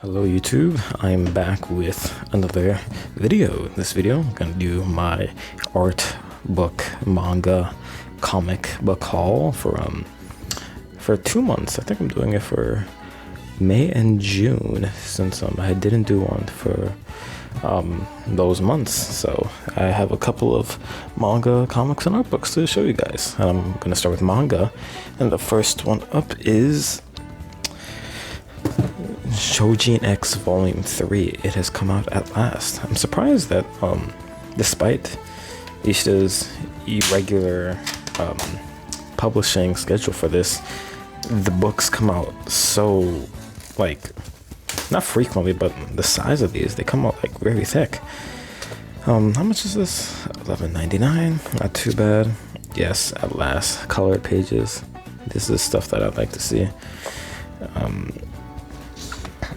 Hello YouTube, I'm back with another video. This video I'm gonna do my art book manga comic book haul for 2 months. I think I'm doing it for May and June since I didn't do one for those months. So I have a couple of manga comics and art books to show you guys. And I'm gonna start with manga, and the first one up is Choujin X Vol.1-3. It has come out at last. I'm surprised that despite Ishita's irregular publishing schedule for this, the books come out so, like, not frequently, but the size of these, they come out like very thick. How much is this? $11.99. Not too bad. Yes, at last, colored pages. This is stuff that I'd like to see.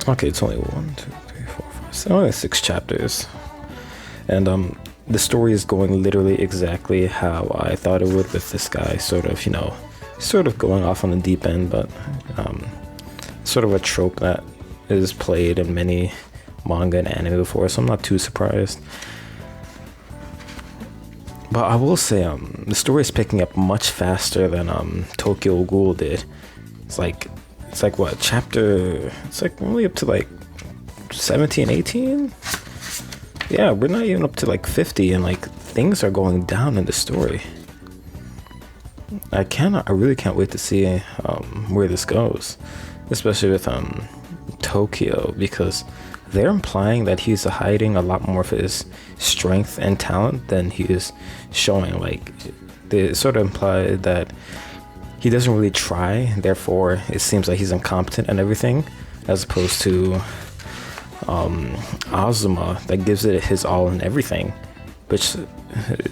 Okay, it's only 1, 2, 3, 4, 5, 6, only 6 chapters, and the story is going literally exactly how I thought it would, with this guy sort of going off on the deep end, but sort of a trope that is played in many manga and anime before, so I'm not too surprised. But I will say the story is picking up much faster than Tokyo Ghoul did. It's like what, chapter, it's like only up to like 17, 18? Yeah, we're not even up to like 50, and like things are going down in the story. I really can't wait to see where this goes, especially with Tokyo, because they're implying that he's hiding a lot more of his strength and talent than he is showing. Like, they sort of imply that he doesn't really try, therefore it seems like he's incompetent and everything, as opposed to Azuma, that gives it his all and everything, which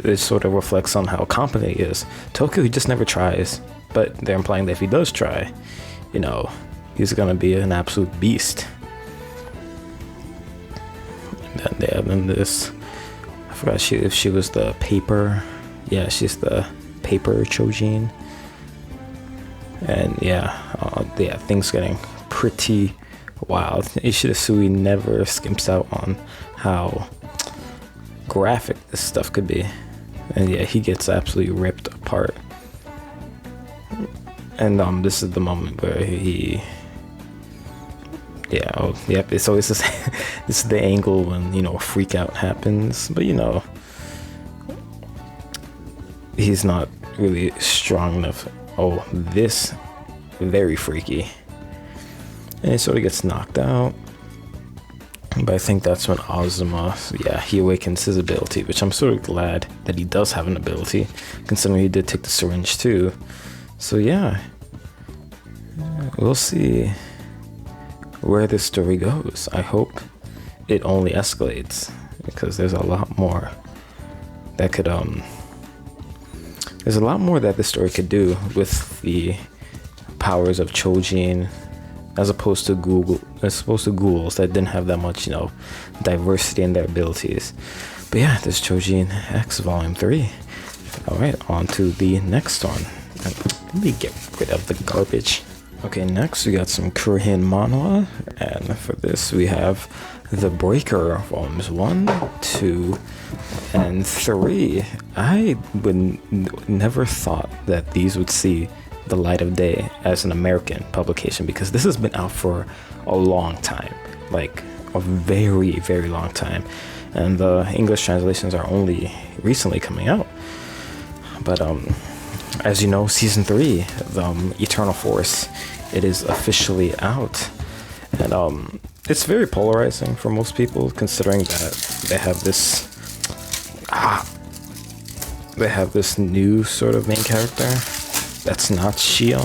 it sort of reflects on how competent he is. Tokyo, he just never tries, but they're implying that if he does try, you know, he's gonna be an absolute beast. And then they have in this, I forgot if she was the paper, yeah, she's the paper Choujin. And yeah, things getting pretty wild. Ishida never skimps out on how graphic this stuff could be, and yeah, he gets absolutely ripped apart. And this is the moment where it's always this. This is the angle when, you know, a freak out happens, but you know, he's not really strong enough. Oh, this very freaky. And he sort of gets knocked out. But I think that's when Azuma, yeah, he awakens his ability, which I'm sort of glad that he does have an ability, considering he did take the syringe too. So yeah, we'll see where this story goes. I hope it only escalates, because there's a lot more that could there's a lot more that this story could do with the powers of Choujin, as opposed to ghouls that didn't have that much, you know, diversity in their abilities. But yeah, this Choujin X Vol.1-3. Alright, on to the next one. Let me get rid of the garbage. Okay, next we got some Korean manhwa, and for this we have the Breaker Vol.1, 2, and 3. I would never thought that these would see the light of day as an American publication, because this has been out for a long time, like a very, very long time, and the English translations are only recently coming out. But as you know, season 3, the Eternal Force, it is officially out, and it's very polarizing for most people, considering that they have this new sort of main character that's not Shion,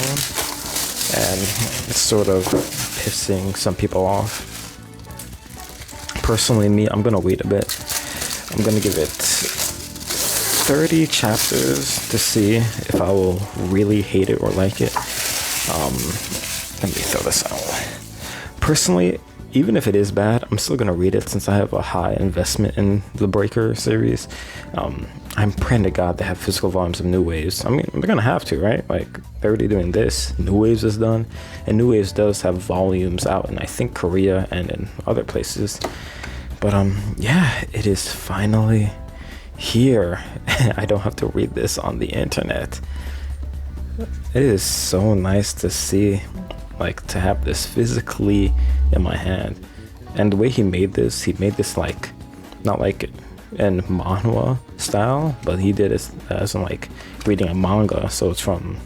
and it's sort of pissing some people off. Personally, I'm gonna wait a bit. I'm gonna give it 30 chapters to see if I will really hate it or like it. Let me throw this out. Personally, even if it is bad, I'm still gonna read it since I have a high investment in the Breaker series. I'm praying to God they have physical volumes of New Waves. I mean, they're gonna have to, right? Like, they're already doing this. New Waves is done, and New Waves does have volumes out in, I think, Korea and in other places. But yeah, it is finally here. I don't have to read this on the internet. It is so nice to see, like, to have this physically in my hand. And the way he made this like, not like in manhwa style, but he did it as in like reading a manga, so it's from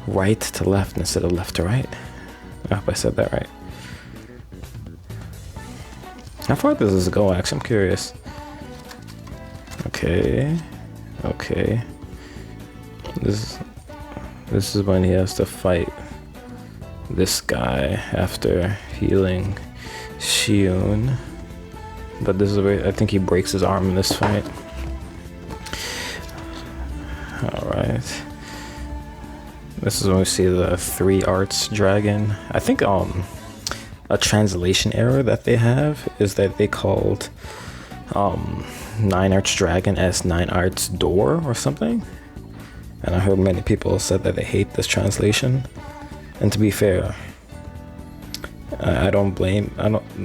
right to left instead of left to right. I hope I said that right. How far does this go, actually? I'm curious. Okay. This is when he has to fight this guy after healing Shion. But this is where I think he breaks his arm in this fight. Alright. This is when we see the 3 Arts Dragon. I think a translation error that they have is that they called 9 Arts Dragon as 9 Arts Door or something. And I heard many people said that they hate this translation. And to be fair, I don't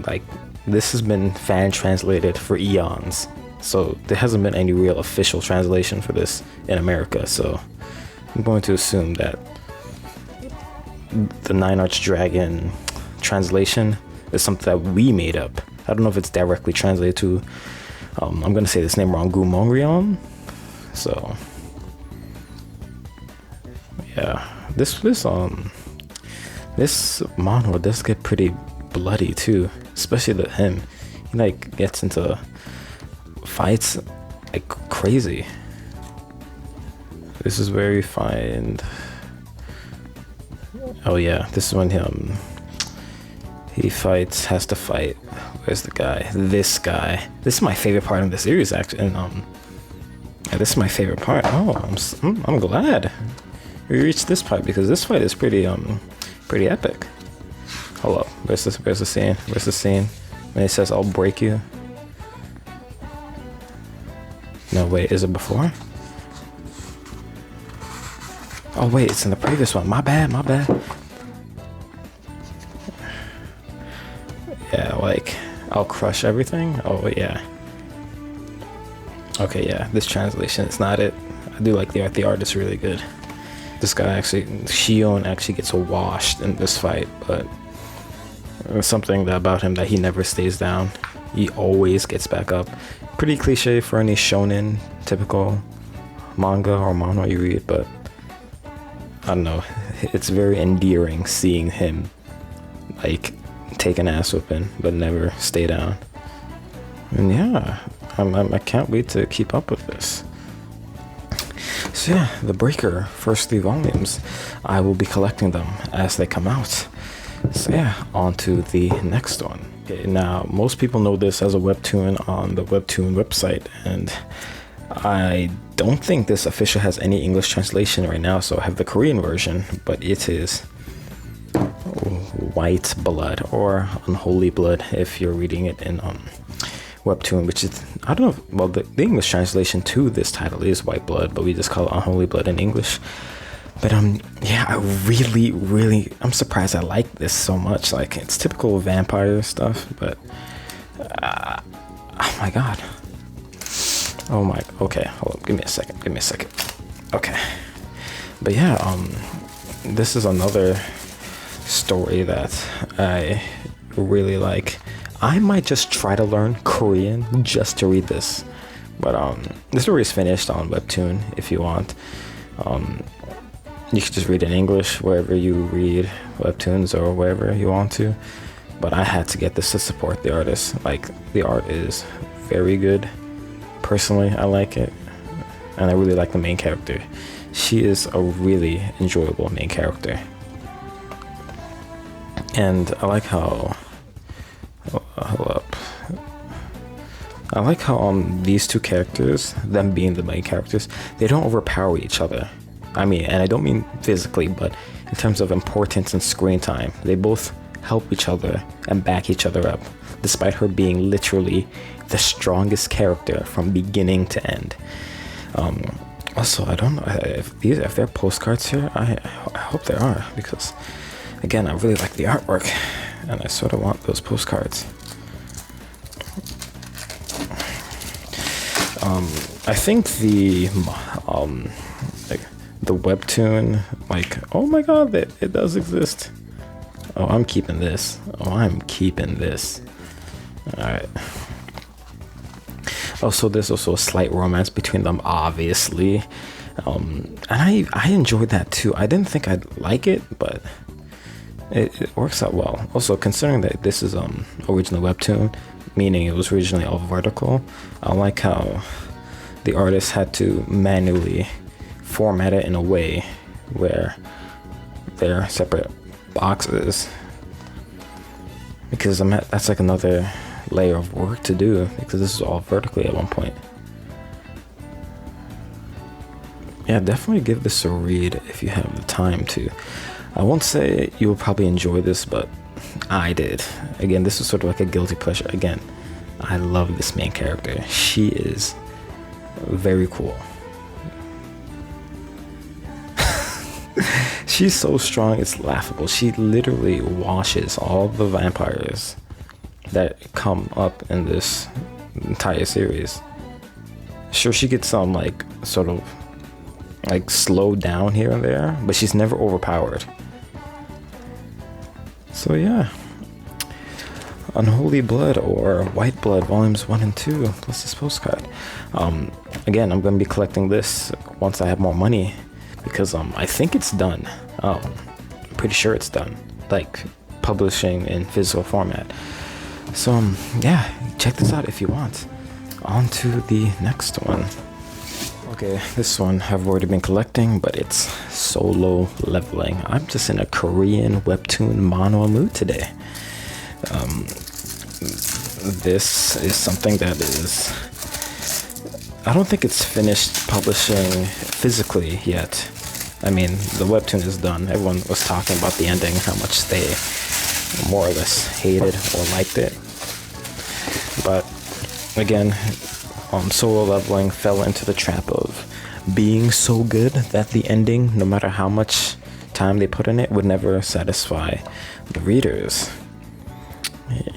like, this has been fan translated for eons, so there hasn't been any real official translation for this in America, so I'm going to assume that the 9 Arts Dragon translation is something that we made up. I don't know if it's directly translated to, I'm going to say this name wrong, Gumongrion. So yeah, this manhwa does get pretty bloody too, especially him. He like gets into fights like crazy. This is where we find, oh yeah, this is when he has to fight. Where's the guy? This guy. This is my favorite part of the series, actually. And yeah, this is my favorite part. Oh, I'm glad we reached this part, because this fight is pretty epic. Hold up, where's the scene? Where's the scene when he says, "I'll break you"? No, wait, is it before? Oh wait, it's in the previous one. My bad. Yeah, like, I'll crush everything. Oh yeah. Okay, yeah, this translation is not it. I do like the art. The art is really good. This guy actually, Shion actually gets washed in this fight, but there's something about him that he never stays down. He always gets back up. Pretty cliche for any shonen typical manga or manhwa you read, but I don't know, it's very endearing seeing him like take an ass whipping but never stay down. And yeah, I can't wait to keep up with this. So yeah, the Breaker first 3 volumes, I will be collecting them as they come out. So yeah, on to the next one. Okay, now most people know this as a webtoon on the webtoon website, and I don't think this official has any English translation right now, so I have the Korean version, but it is White Blood, or Unholy Blood if you're reading it in webtoon, which is, I don't know, well, the English translation to this title is White Blood, but we just call it Unholy Blood in English. But yeah, I really, I'm surprised I like this so much. Like, it's typical vampire stuff, but oh my god. Oh my, okay, hold up, give me a second. Okay. But yeah, this is another story that I really like. I might just try to learn Korean just to read this. But the story is finished on webtoon if you want. You can just read in English wherever you read webtoons or wherever you want to. But I had to get this to support the artist. Like, the art is very good. Personally, I like it. And I really like the main character. She is a really enjoyable main character. And I like how... hold up. I like how these two characters, them being the main characters, they don't overpower each other. I mean, and I don't mean physically, but in terms of importance and screen time. They both help each other and back each other up, despite her being literally the strongest character from beginning to end. Also, I don't know if there are postcards here. I hope there are, because again, I really like the artwork and I sort of want those postcards. I think the webtoon, like, oh my god, it does exist. Oh, I'm keeping this. Alright. Also, there's also a slight romance between them, obviously. And I enjoyed that too. I didn't think I'd like it, but it works out well. Also, considering that this is original webtoon, meaning it was originally all vertical, I like how the artist had to manually format it in a way where they're separate boxes, because that's like another layer of work to do, because this is all vertically at one point. Yeah, definitely give this a read if you have the time to. I won't say you will probably enjoy this, but I did. Again, this is sort of like a guilty pleasure. Again, I love this main character. She is very cool. She's so strong, it's laughable. She literally washes all the vampires that come up in this entire series. Sure, she gets some like sort of like slowed down here and there, but she's never overpowered. So yeah, Unholy Blood or White Blood Volumes 1 and 2 plus this postcard. Again, I'm gonna be collecting this once I have more money, because I think it's done. I'm pretty sure it's done, like publishing in physical format. So yeah, check this out if you want. On to the next one. Okay, this one I've already been collecting, but it's Solo Leveling. I'm just in a Korean webtoon manga mood today. This is something that is, I don't think it's finished publishing physically yet. I mean, the webtoon is done. Everyone was talking about the ending, how much they more or less hated or liked it. But again, Solo Leveling fell into the trap of being so good that the ending, no matter how much time they put in it, would never satisfy the readers.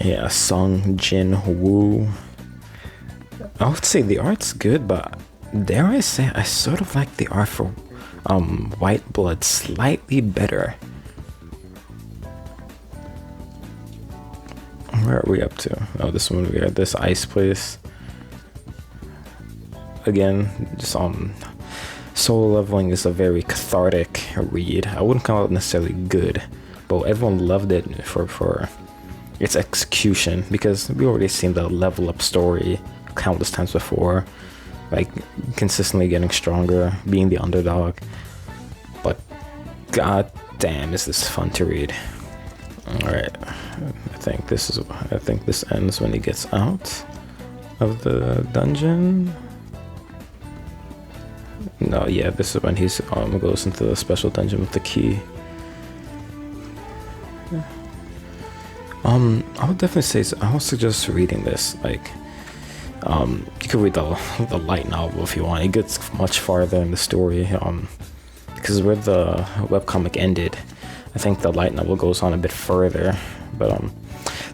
Yeah, Sung Jin Woo. I would say the art's good, but dare I say I sort of like the art for White Blood slightly better. Where are we up to? Oh, this one, we are at this ice place. Again, just Solo Leveling is a very cathartic read. I wouldn't call it necessarily good, but everyone loved it for its execution, because we already seen the level up story countless times before, like consistently getting stronger, being the underdog. But god damn, is this fun to read. Alright, I think this ends when he gets out of the dungeon. No, yeah, this is when he's goes into the special dungeon with the key. I would definitely say, I would suggest reading this. Like, you could read the light novel if you want. It gets much farther in the story. Because where the webcomic ended, I think the light novel goes on a bit further. But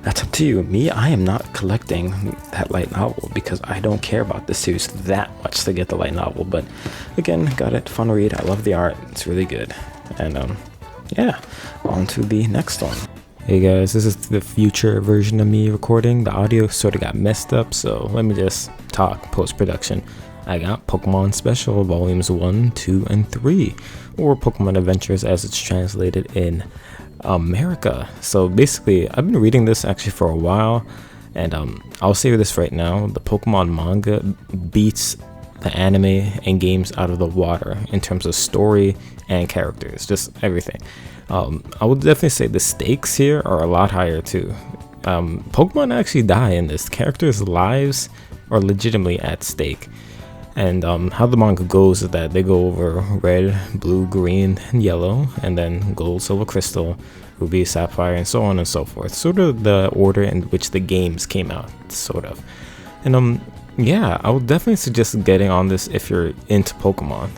that's up to you. Me, I am not collecting that light novel because I don't care about the series that much to get the light novel. But again, got it. Fun read. I love the art. It's really good. And yeah, on to the next one. Hey guys, this is the future version of me recording. The audio sort of got messed up, so let me just talk post-production. I got Pokemon Special Volumes 1, 2, and 3, or Pokemon Adventures as it's translated in America. So basically, I've been reading this actually for a while, and I'll say this right now, the Pokemon manga beats the anime and games out of the water in terms of story and characters, just everything. I would definitely say the stakes here are a lot higher too. Pokemon actually die in this. Characters' lives are legitimately at stake. And how the manga goes is that they go over red, blue, green, and yellow, and then gold, silver, crystal, Ruby, Sapphire, and so on and so forth. Sort of the order in which the games came out, sort of. And yeah, I would definitely suggest getting on this if you're into Pokemon.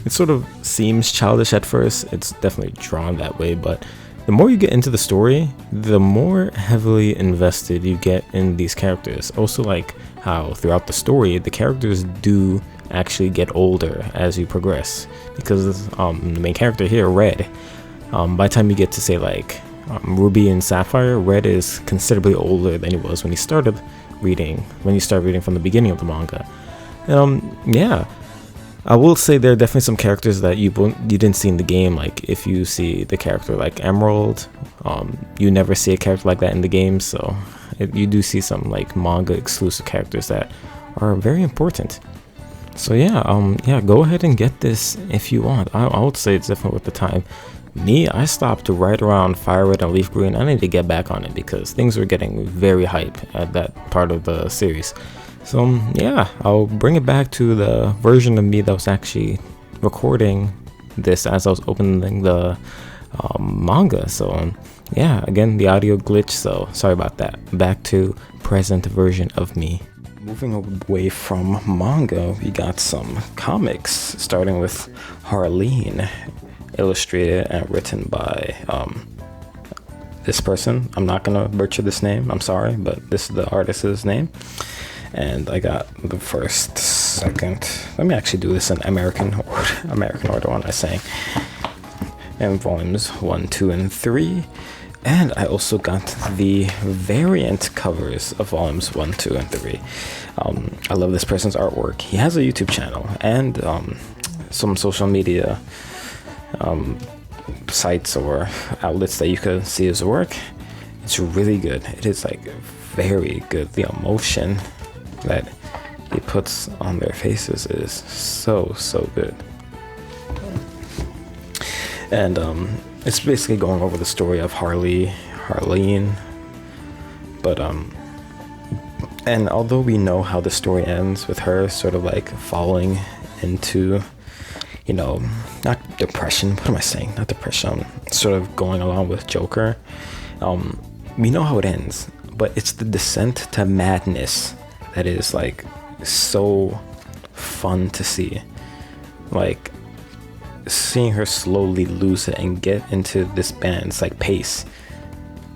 It sort of seems childish at first, it's definitely drawn that way, but the more you get into the story, the more heavily invested you get in these characters. Also, like how throughout the story, the characters do actually get older as you progress, because the main character here, Red, by the time you get to say like Ruby and Sapphire, Red is considerably older than he was when he started reading, from the beginning of the manga. Yeah, I will say there are definitely some characters that you didn't see in the game. Like if you see the character like Emerald, you never see a character like that in the game. So you do see some like manga exclusive characters that are very important. So yeah, yeah, go ahead and get this if you want. I would say it's definitely worth the time. Me, I stopped right around Fire Red and Leaf Green. I need to get back on it because things were getting very hype at that part of the series. So yeah, I'll bring it back to the version of me that was actually recording this as I was opening the manga. So yeah, again, the audio glitch, so sorry about that. Back to present version of me. Moving away from manga, we got some comics, starting with Harleen, illustrated and written by this person. I'm not gonna butcher this name, I'm sorry, but this is the artist's name. And I got the first, second, let me actually do this in American order, what am I saying? And volumes 1, 2, and 3. And I also got the variant covers of volumes 1, 2, and 3. I love this person's artwork. He has a YouTube channel and some social media sites or outlets that you could see his work. It's really good. It is like very good. The emotion that he puts on their faces is so good. And it's basically going over the story of Harleen, but and although we know how the story ends with her sort of like falling into, you know, not depression, what am I saying, not depression, sort of going along with Joker, we know how it ends, but it's the descent to madness that is like so fun to see. Like seeing her slowly lose it and get into this band's like pace,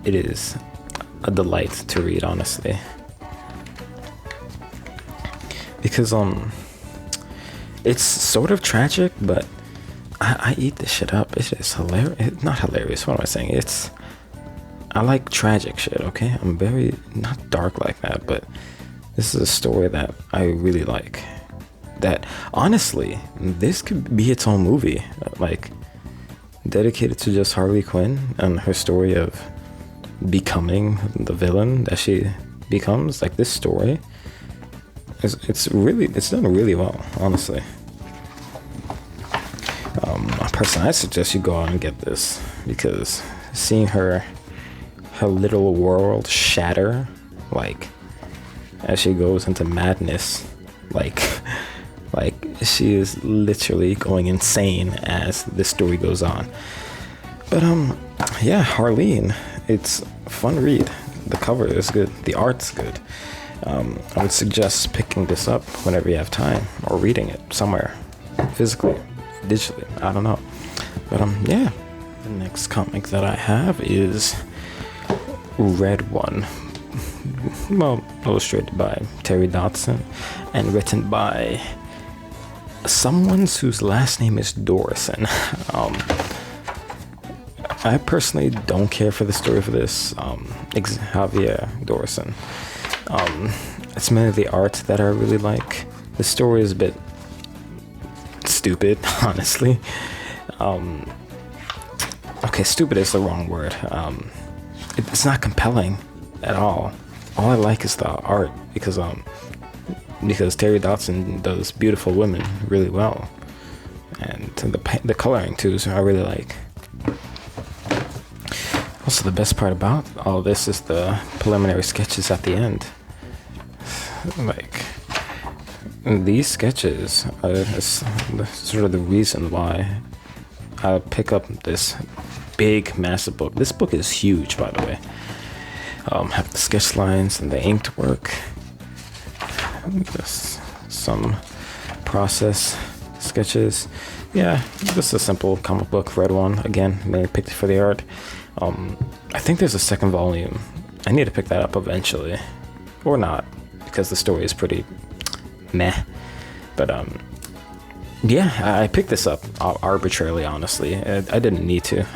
it is a delight to read, honestly, because it's sort of tragic, but I eat this shit up. It's just hilarious. Not hilarious, what am I saying? I like tragic shit, okay? I'm very not dark like that, but this is a story that I really like. That honestly, this could be its own movie, like dedicated to just Harley Quinn and her story of becoming the villain that she becomes. Like this story, it's done really well, honestly. Personally, I suggest you go out and get this, because seeing her little world shatter, like as she goes into madness, like she is literally going insane as this story goes on. But yeah, Harleen, it's a fun read. The cover is good, the art's good. I would suggest picking this up whenever you have time, or reading it somewhere, physically, digitally, I don't know. But yeah, the next comic that I have is Red One. Well, illustrated by Terry Dodson and written by someone whose last name is Dorison. I personally don't care for the story for this. Javier Dorison. It's mainly the art that I really like. The story is a bit stupid, honestly. Okay, stupid is the wrong word. It's not compelling at all. All I like is the art, because Terry Dodson does beautiful women really well, and the coloring too, so I really like. Also, the best part about all this is the preliminary sketches at the end. Like, these sketches are sort of the reason why I pick up this big, massive book. This book is huge, by the way. Have the sketch lines and the inked work. Just some process sketches. Yeah, just a simple comic book, red one. Again, mainly picked it for the art. I think there's a second volume. I need to pick that up eventually, or not, because the story is pretty meh. But yeah, I picked this up arbitrarily, honestly. I didn't need to.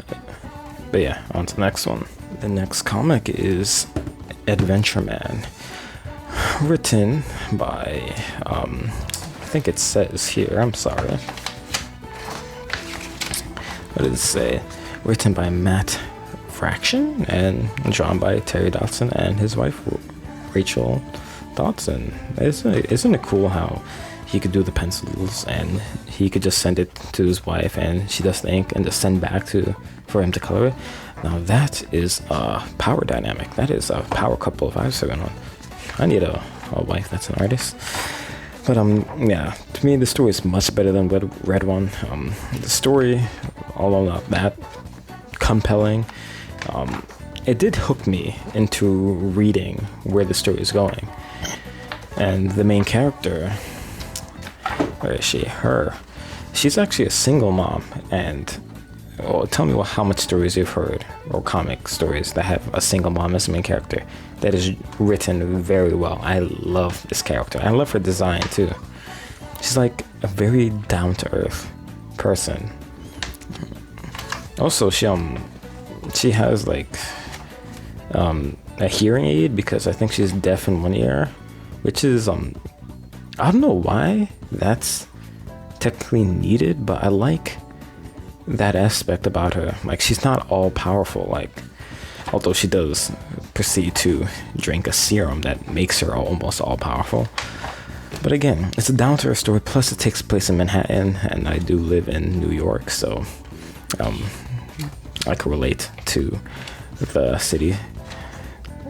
But yeah, on to the next one. The next comic is Adventureman, written by, I think it says here, I'm sorry. What does it say? Written by Matt Fraction and drawn by Terry Dodson and his wife, Rachel Dodson. Isn't it cool how he could do the pencils and he could just send it to his wife and she does the ink and just send back for him to color it? Now that is a power dynamic. That is a power couple if I've seen one. I need a wife that's an artist. But yeah, to me the story is much better than Red One. The story, although not that compelling, it did hook me into reading where the story is going. And the main character, where is she? She's actually a single mom. And tell me how much stories you've heard, or comic stories that have a single mom as the main character. That is written very well. I love this character. I love her design too. She's like a very down-to-earth person. Also, she has like a hearing aid, because I think she's deaf in one ear, which is I don't know why that's technically needed, but I like that aspect about her. Like, she's not all powerful, like, although she does proceed to drink a serum that makes her almost all powerful. But again, it's a down-to-earth story, plus it takes place in Manhattan, and I do live in New York, so I can relate to the city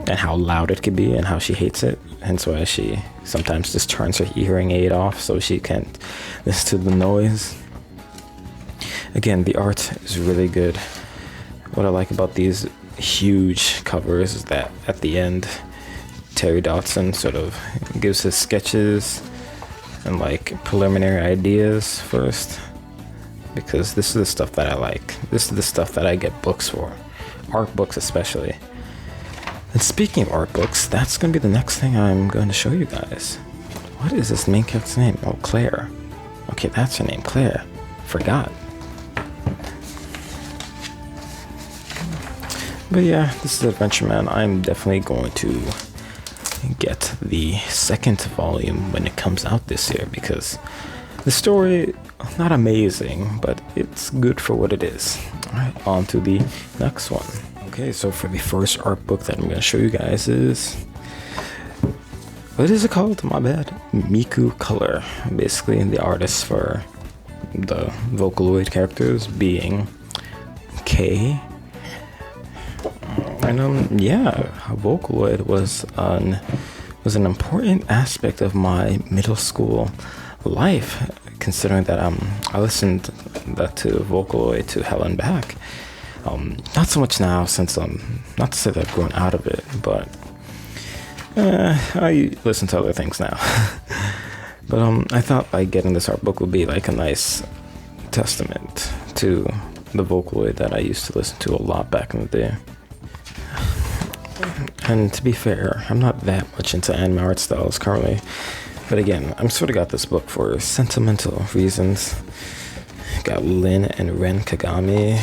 and how loud it can be and how she hates it. Hence why she sometimes just turns her hearing aid off so she can't listen to the noise. Again, the art is really good. What I like about these huge covers is that at the end, Terry Dodson sort of gives his sketches and like preliminary ideas first, because this is the stuff that I like. This is the stuff that I get books for, art books especially. And speaking of art books, that's going to be the next thing I'm going to show you guys. What is this main character's name? Oh, Claire. Okay, that's her name, Claire. Forgot. But yeah, this is Adventureman. I'm definitely going to get the second volume when it comes out this year, because the story, not amazing, but it's good for what it is. Alright, on to the next one. Okay, so for the first art book that I'm going to show you guys is, what is it called? My bad. Mikucolor. Basically, the artist for the Vocaloid characters being K. And yeah, Vocaloid was an important aspect of my middle school life, considering that I listened to Vocaloid to hell and back. Not so much now, since not to say that I've grown out of it, but I listen to other things now. But I thought like getting this art book would be like a nice testament to the Vocaloid that I used to listen to a lot back in the day. And to be fair, I'm not that much into anime art styles currently. But again, I'm sort of got this book for sentimental reasons. Got Lin and Ren Kagami.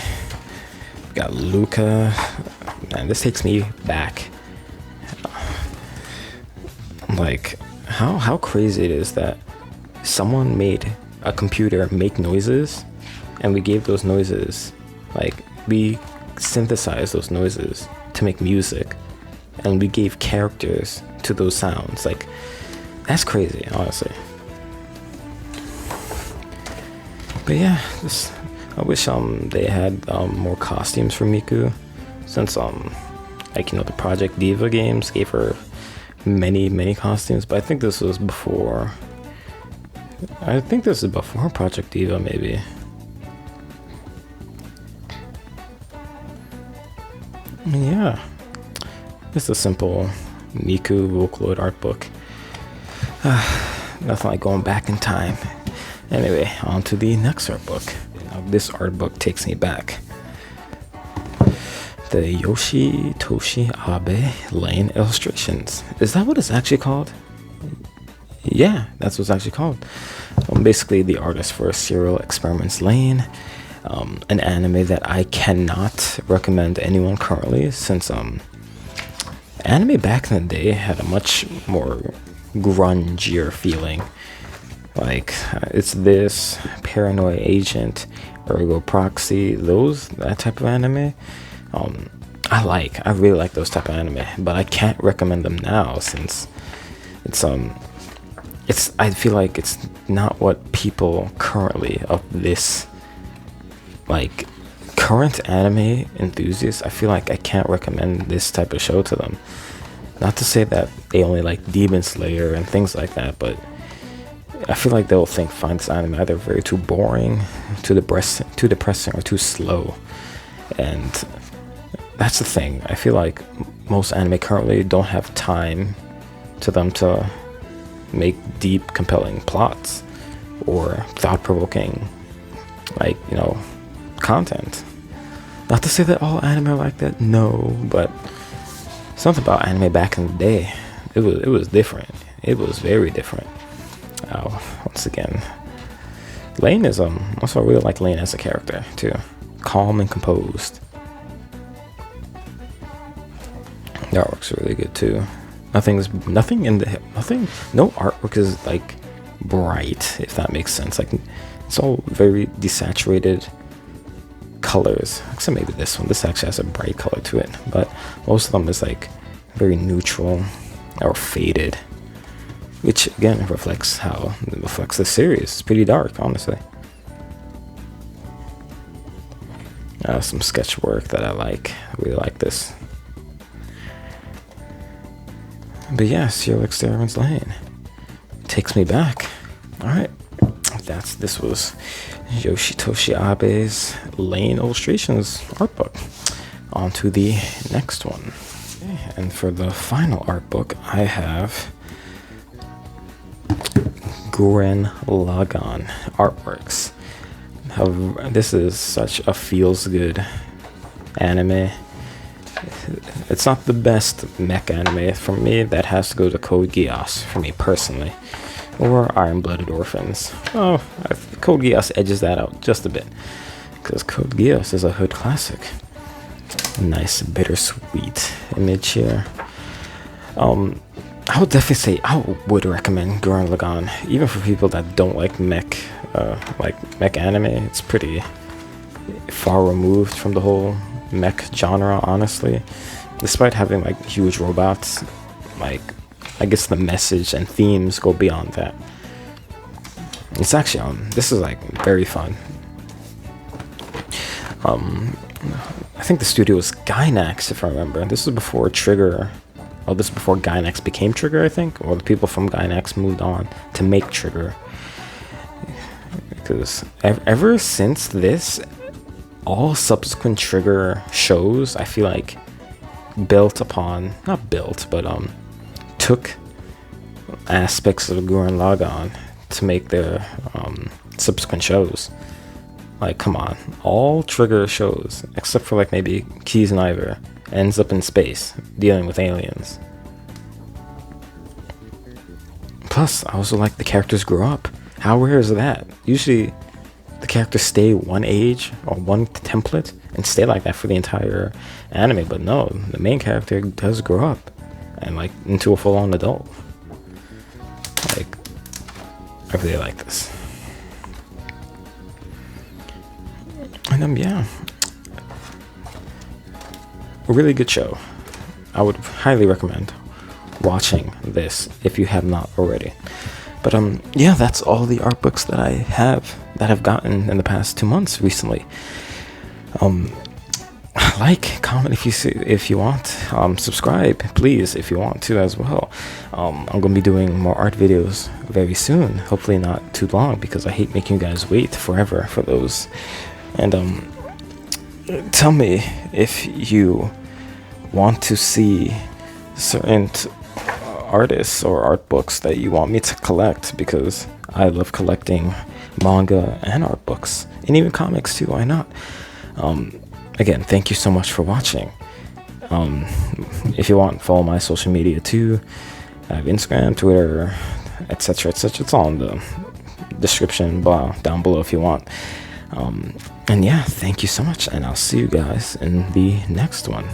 Got Luca. And this takes me back. Like, how crazy it is that someone made a computer make noises, and we gave those noises, like, we synthesized those noises to make music, and we gave characters to those sounds. Like, that's crazy, honestly. But yeah, I wish they had more costumes for Miku, since like, you know, the Project Diva games gave her many costumes. But I think this was before. I think this is before Project Diva, maybe. Yeah, just a simple Miku Vocaloid art book. Nothing like going back in time. Anyway, on to the next art book. Now, this art book takes me back. The Yoshitoshi Lain illustrations. Is that what it's actually called? Yeah, that's what's actually called. Basically, the artist for Serial Experiments Lain, an anime that I cannot recommend to anyone currently, since anime back in the day had a much more grungier feeling. Like it's this Paranoid Agent, Ergo Proxy, that type of anime. I really like those type of anime, but I can't recommend them now since I feel like it's not what people currently of this, like, current anime enthusiasts, I feel like I can't recommend this type of show to them. Not to say that they only like Demon Slayer and things like that, but I feel like they'll find this anime either very too boring, too depressing, or too slow. And that's the thing. I feel like most anime currently don't have time to them to make deep, compelling plots or thought-provoking, like, content. Not to say that all anime are like that, no, but something about anime back in the day, it was different. It was very different. Once again, Lain is also I really like Lain as a character too, calm and composed. The artwork's really good too. No artwork is like bright, if that makes sense. Like, it's all very desaturated colors, except maybe this one. This actually has a bright color to it, but most of them is like very neutral or faded, which again reflects the series. It's pretty dark, honestly. Some sketch work that I like. I really like this. But yeah, Serial Experiments Lain takes me back. Alright, this was Yoshitoshi Abe's Lain Illustrations art book. On to the next one. Okay, and for the final art book, I have Gurren Lagann artworks. This is such a feels-good anime. It's not the best mech anime for me. That has to go to Code Geass for me personally, or Iron-Blooded Orphans. Oh, Code Geass edges that out just a bit, because Code Geass is a hood classic. Nice bittersweet image here. I would definitely say I would recommend Gurren Lagann, even for people that don't like mech anime. It's pretty far removed from the whole mech genre, honestly. Despite having like huge robots, like, I guess the message and themes go beyond that. It's actually this is like very fun. I think the studio was Gainax, if I remember. This was before Trigger. Oh, this is before Gainax became Trigger, I think, or the people from Gainax moved on to make Trigger. Because ever since this, all subsequent Trigger shows, I feel like, took aspects of Gurren Lagann to make their subsequent shows. Like, come on, all Trigger shows, except for like maybe Keys and Ivor, ends up in space dealing with aliens. Plus, I also like the characters grow up. How rare is that? Usually the characters stay one age or one template and stay like that for the entire anime, but no, the main character does grow up and like into a full-on adult. Like, I really like this. And yeah, a really good show. I would highly recommend watching this if you have not already. But yeah, that's all the art books that I have gotten in the past 2 months recently. Like, comment if you want, subscribe please if you want to as well. I'm gonna be doing more art videos very soon, hopefully not too long, because I hate making you guys wait forever for those. And tell me if you want to see certain artists or art books that you want me to collect, because I love collecting manga and art books, and even comics too, why not? Again, thank you so much for watching. If you want, follow my social media too. I have Instagram, Twitter, etc, etc. It's all in the description down below if you want. And yeah, thank you so much, and I'll see you guys in the next one.